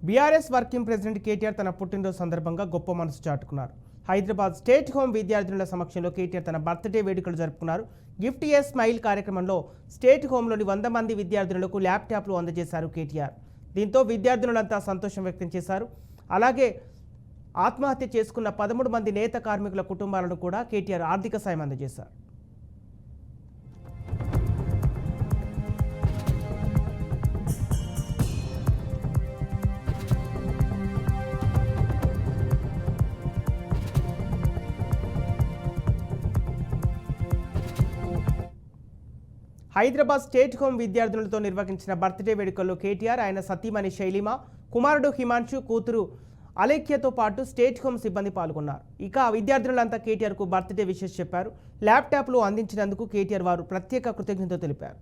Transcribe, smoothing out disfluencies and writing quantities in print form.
BRS working president KTR తన పుట్టినరోజు సందర్భంగా గొప్ప మనసు చాటుకున్నారు. హైదరాబాద్ స్టేట్ హోమ్ విద్యార్థుల సమక్షంలో కేటీఆర్ తన బర్త్డే వేడుకలు జరుపుకున్నారు. గిఫ్ట్ ఏ స్మైల్ కార్యక్రమంలో స్టేట్ హోంలోని 100 మంది విద్యార్థులకు ల్యాప్టాప్లు అందజేశారు కేటీఆర్. దీంతో విద్యార్థులంతా సంతోషం వ్యక్తం చేశారు. అలాగే ఆత్మహత్య చేసుకున్న 13 మంది నేత కార్మికుల కుటుంబాలను కూడా కేటీఆర్ ఆర్థిక సాయం అందజేశారు. హైదరాబాద్ స్టేట్ హోమ్ విద్యార్థులతో నిర్వహించిన బర్త్డే వేడుకల్లో కేటీఆర్, ఆయన సతీమణి శైలిమ, కుమారుడు హిమాంశు, కూతురు అలేఖ్యతో పాటు స్టేట్ హోమ్ సిబ్బంది పాల్గొన్నారు. ఇక విద్యార్థులంతా కేటీఆర్కు బర్త్డే విషెస్ చెప్పారు. ల్యాప్టాప్లు అందించినందుకు కేటీఆర్ వారు ప్రత్యేక కృతజ్ఞతలు తెలిపారు.